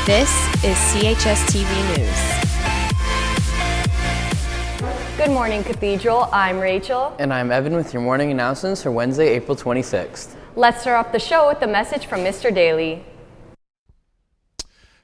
This is CHS TV News. Good morning, Cathedral. I'm Rachel. And I'm Evan with your morning announcements for Wednesday, April 26th. Let's start off the show with a message from Mr. Daly.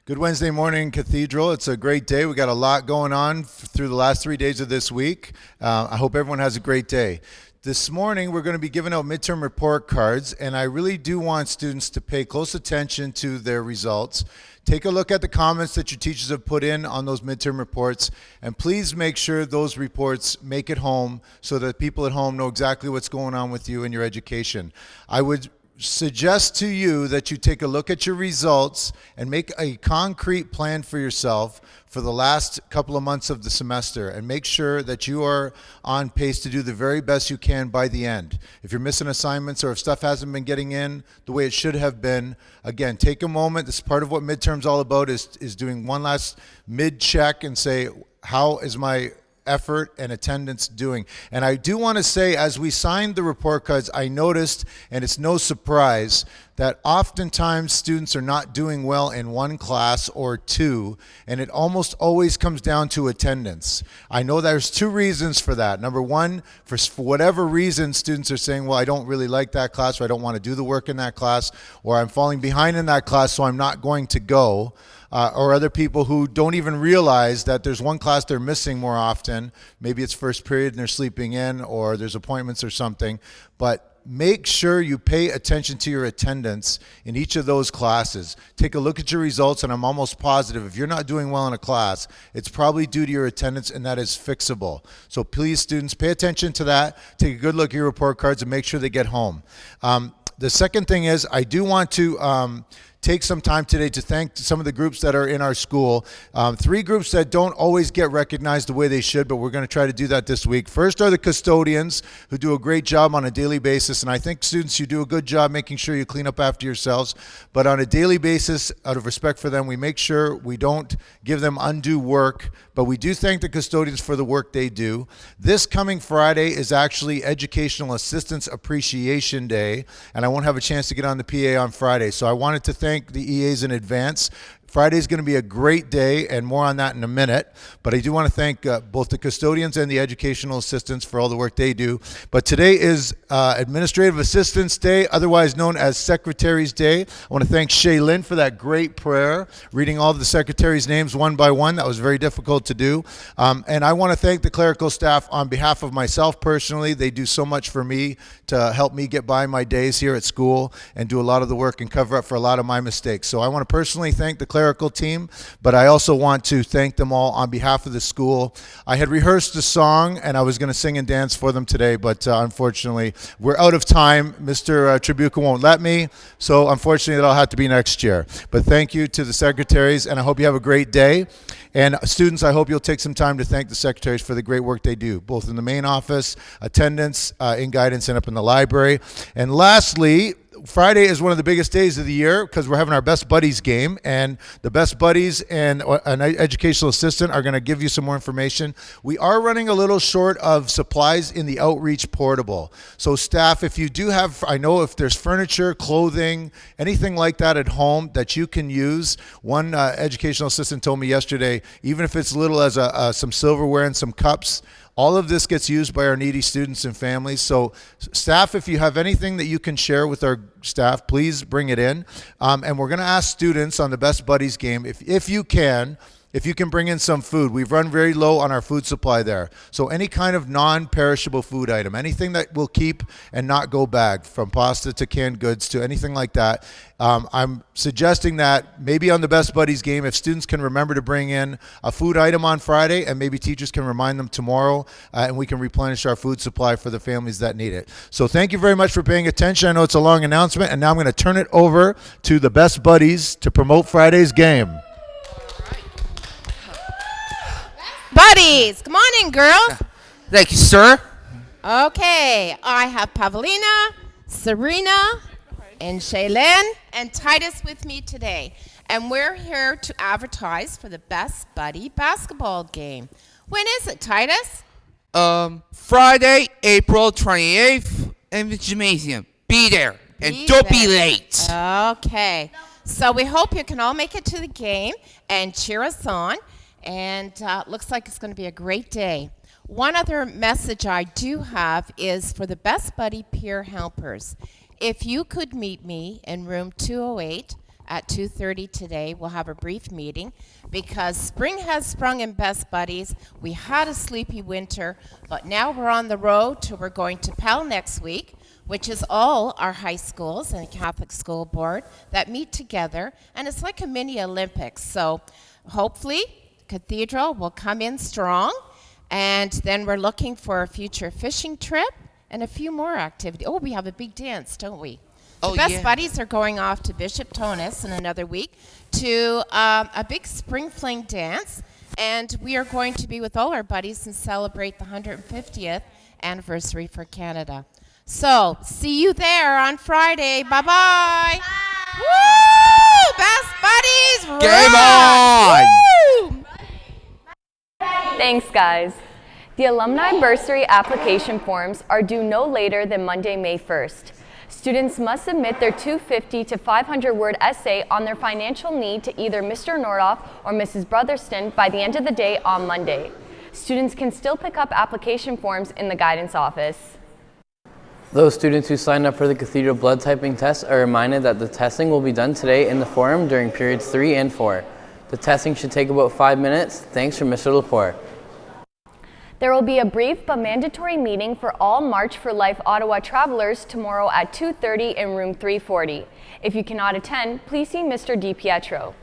Good Wednesday morning, Cathedral. It's a great day. We got a lot going on through the last 3 days of this week. I hope everyone has a great day. This morning, we're going to be giving out midterm report cards, and I really do want students to pay close attention to their results. Take a look at the comments that your teachers have put in on those midterm reports, and please make sure those reports make it home so that people at home know exactly what's going on with you in your education. I would suggest to you that you take a look at your results and make a concrete plan for yourself for the last couple of months of the semester, and make sure that you are on pace to do the very best you can by the end. If you're missing assignments or if stuff hasn't been getting in the way it should have been, again, take a moment. This is part of what midterm's all about, is doing one last mid-check and say, how is my effort and attendance doing? And I do want to say, as we signed the report cards, I noticed, and it's no surprise, that oftentimes students are not doing well in one class or two, and it almost always comes down to attendance. I know there's two reasons for that. Number one, for whatever reason, students are saying, well, I don't really like that class, or I don't want to do the work in that class, or I'm falling behind in that class, so I'm not going to go. Or other people who don't even realize that there's one class they're missing more often. Maybe it's first period and they're sleeping in, or there's appointments or something. But make sure you pay attention to your attendance in each of those classes. Take a look at your results, and I'm almost positive if you're not doing well in a class, it's probably due to your attendance, and that is fixable. So please, students, pay attention to that. Take a good look at your report cards and make sure they get home. The second thing is, I do want to take some time today to thank some of the groups that are in our school. Three groups that don't always get recognized the way they should, but we're going to try to do that this week. First are the custodians, who do a great job on a daily basis, and I think, students, you do a good job making sure you clean up after yourselves. But on a daily basis, out of respect for them, we make sure we don't give them undue work, but we do thank the custodians for the work they do. This coming Friday is actually Educational Assistance Appreciation Day, and I won't have a chance to get on the PA on Friday, so I wanted to thank the EAs in advance. Friday is going to be a great day, and more on that in a minute. But I do want to thank both the custodians and the educational assistants for all the work they do. But today is Administrative Assistants Day, otherwise known as Secretary's Day. I want to thank Shaylin for that great prayer, reading all the secretaries' names one by one. That was very difficult to do. And I want to thank the clerical staff on behalf of myself personally. They do so much for me to help me get by my days here at school and do a lot of the work and cover up for a lot of my mistakes. So I want to personally thank the clerical team, but I also want to thank them all on behalf of the school. I had rehearsed a song, and I was going to sing and dance for them today, but unfortunately, we're out of time. Mr. Tribuca won't let me, so unfortunately, that'll have to be next year. But thank you to the secretaries, and I hope you have a great day. And students, I hope you'll take some time to thank the secretaries for the great work they do, both in the main office, attendance, in guidance, and up in the library. And lastly, Friday is one of the biggest days of the year because we're having our Best Buddies game, and the Best Buddies and an educational assistant are going to give you some more information. We are running a little short of supplies in the Outreach Portable. So staff, if you do have, I know if there's furniture, clothing, anything like that at home that you can use, one educational assistant told me yesterday, even if it's little as some silverware and some cups, all of this gets used by our needy students and families. So staff, if you have anything that you can share with our staff, please bring it in. And we're going to ask students on the Best Buddies game, if you can bring in some food. We've run very low on our food supply there. So any kind of non-perishable food item, anything that will keep and not go bad, from pasta to canned goods to anything like that. I'm suggesting that maybe on the Best Buddies game, if students can remember to bring in a food item on Friday, and maybe teachers can remind them tomorrow, and we can replenish our food supply for the families that need it. So thank you very much for paying attention. I know it's a long announcement, and now I'm going to turn it over to the Best Buddies to promote Friday's game. Buddies, come on in, girls. Thank you, sir. Okay, I have Pavlina, Serena, and Shaylin, and Titus with me today. And we're here to advertise for the Best Buddy basketball game. When is it, Titus? Friday, April 28th in the gymnasium. Be there, and don't be late. Okay. So we hope you can all make it to the game and cheer us on. And looks like it's going to be a great day. One other message I do have is for the Best Buddy peer helpers. If you could meet me in room 208 at 2:30 today, we'll have a brief meeting because spring has sprung in Best Buddies. We had a sleepy winter, but now we're on the road to we're going to Pell next week, which is all our high schools and Catholic School Board that meet together, and it's like a mini Olympics. So hopefully Cathedral will come in strong, and then we're looking for a future fishing trip and a few more activities. Oh, we have a big dance, don't we? Oh, The Best yeah. Buddies are going off to Bishop Tonus in another week to a big spring fling dance, and we are going to be with all our buddies and celebrate the 150th anniversary for Canada. So, see you there on Friday. Bye-bye. Woo! Best Buddies! Game rock! on! Woo! Thanks, guys. The alumni bursary application forms are due no later than Monday, May 1st. Students must submit their 250 to 500 word essay on their financial need to either Mr. Nordoff or Mrs. Brotherston by the end of the day on Monday. Students can still pick up application forms in the guidance office. Those students who signed up for the Cathedral blood typing test are reminded that the testing will be done today in the forum during periods 3 and 4. The testing should take about 5 minutes. Thanks from Mr. Lepore. There will be a brief but mandatory meeting for all March for Life Ottawa travelers tomorrow at 2:30 in room 340. If you cannot attend, please see Mr. DiPietro.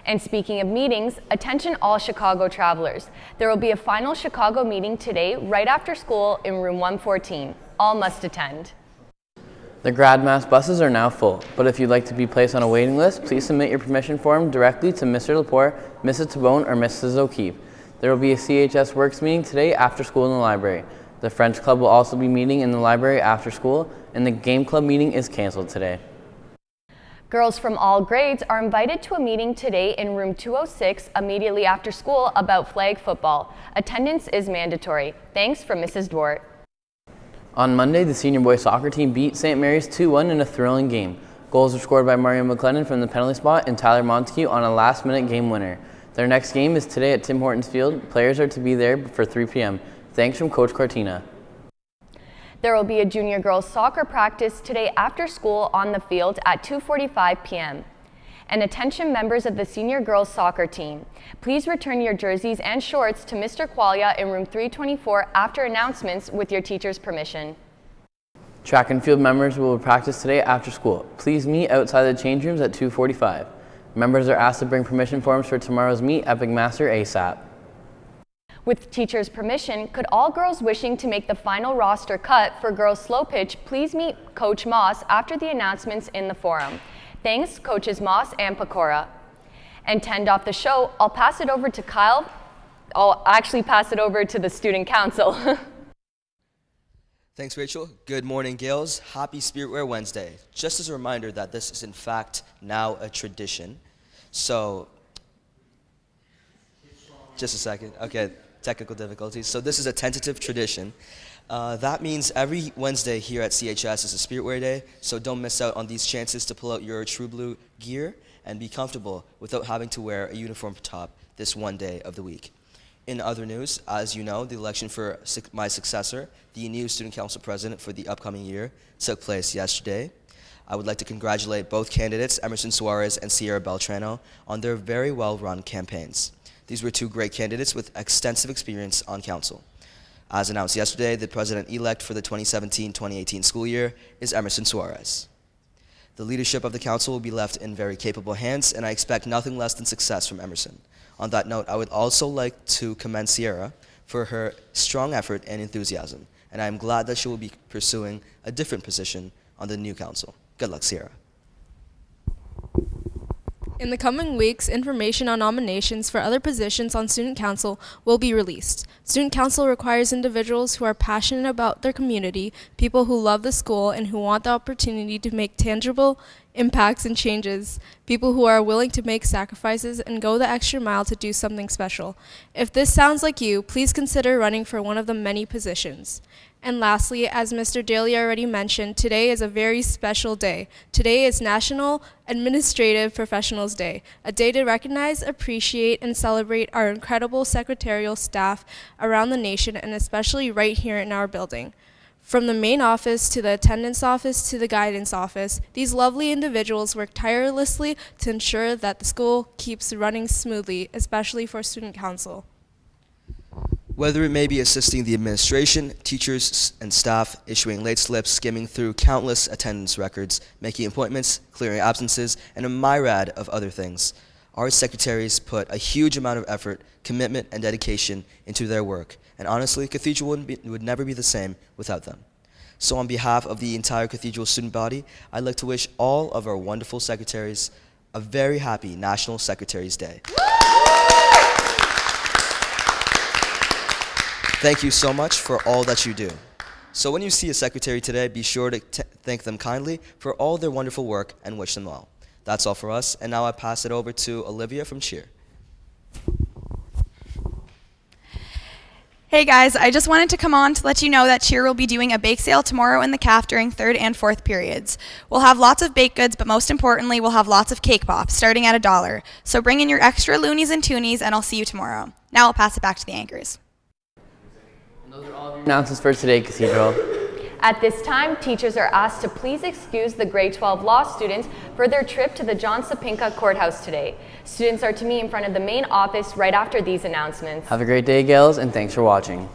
And speaking of meetings, attention all Chicago travelers. There will be a final Chicago meeting today right after school in room 114. All must attend. The grad mass buses are now full, but if you'd like to be placed on a waiting list, please submit your permission form directly to Mr. Lepore, Mrs. Tabone, or Mrs. O'Keefe. There will be a CHS Works meeting today after school in the library. The French Club will also be meeting in the library after school, and the Game Club meeting is canceled today. Girls from all grades are invited to a meeting today in room 206 immediately after school about flag football. Attendance is mandatory. Thanks from Mrs. Dwart. On Monday, the senior boys soccer team beat St. Mary's 2-1 in a thrilling game. Goals were scored by Mario McLennan from the penalty spot and Tyler Montague on a last-minute game winner. Their next game is today at Tim Hortons Field. Players are to be there for 3 p.m. Thanks from Coach Cortina. There will be a junior girls soccer practice today after school on the field at 2:45 p.m. And attention members of the senior girls soccer team. Please return your jerseys and shorts to Mr. Qualia in room 324 after announcements with your teacher's permission. Track and field members will practice today after school. Please meet outside the change rooms at 2:45. Members are asked to bring permission forms for tomorrow's meet at McMaster ASAP. With teacher's permission, could all girls wishing to make the final roster cut for girls slow pitch please meet Coach Moss after the announcements in the forum. Thanks, Coaches Moss and Pecora. And to end off the show, I'll pass it over to Kyle. I'll actually pass it over to the Student Council. Thanks, Rachel. Good morning, Gales. Happy Spirit Wear Wednesday. Just as a reminder that this is in fact now a tradition. So, just a second. Okay, technical difficulties. So this is a tentative tradition. That means every Wednesday here at CHS is a Spirit Wear Day, so don't miss out on these chances to pull out your True Blue gear and be comfortable without having to wear a uniform top this one day of the week. In other news, as you know, the election for my successor, the new Student Council President for the upcoming year, took place yesterday. I would like to congratulate both candidates, Emerson Suarez and Sierra Beltrano, on their very well-run campaigns. These were two great candidates with extensive experience on council. As announced yesterday, the president-elect for the 2017-2018 school year is Emerson Suarez. The leadership of the council will be left in very capable hands, and I expect nothing less than success from Emerson. On that note, I would also like to commend Sierra for her strong effort and enthusiasm, and I am glad that she will be pursuing a different position on the new council. Good luck, Sierra. In the coming weeks, information on nominations for other positions on Student Council will be released. Student Council requires individuals who are passionate about their community, people who love the school, and who want the opportunity to make tangible impacts, and changes. People who are willing to make sacrifices and go the extra mile to do something special. If this sounds like you, please consider running for one of the many positions. And lastly, as Mr. Daly already mentioned, today is a very special day. Today is National Administrative Professionals Day, a day to recognize, appreciate, and celebrate our incredible secretarial staff around the nation and especially right here in our building. From the main office to the attendance office to the guidance office, these lovely individuals work tirelessly to ensure that the school keeps running smoothly, especially for student council. Whether it may be assisting the administration, teachers, and staff, issuing late slips, skimming through countless attendance records, making appointments, clearing absences, and a myriad of other things, our secretaries put a huge amount of effort, commitment, and dedication into their work. And honestly, Cathedral would never be the same without them. So on behalf of the entire Cathedral student body, I'd like to wish all of our wonderful secretaries a very happy National Secretaries Day. Thank you so much for all that you do. So when you see a secretary today, be sure to thank them kindly for all their wonderful work and wish them well. That's all for us, and now I pass it over to Olivia from Cheer. Hey guys, I just wanted to come on to let you know that Cheer will be doing a bake sale tomorrow in the caf during 3rd and 4th periods. We'll have lots of baked goods, but most importantly, we'll have lots of cake pops, starting at $1. So bring in your extra loonies and toonies, and I'll see you tomorrow. Now I'll pass it back to the anchors. Those are all of your announcements for today, Cathedral. At this time, teachers are asked to please excuse the grade 12 law students for their trip to the John Sapinka Courthouse today. Students are to meet in front of the main office right after these announcements. Have a great day, gals, and thanks for watching.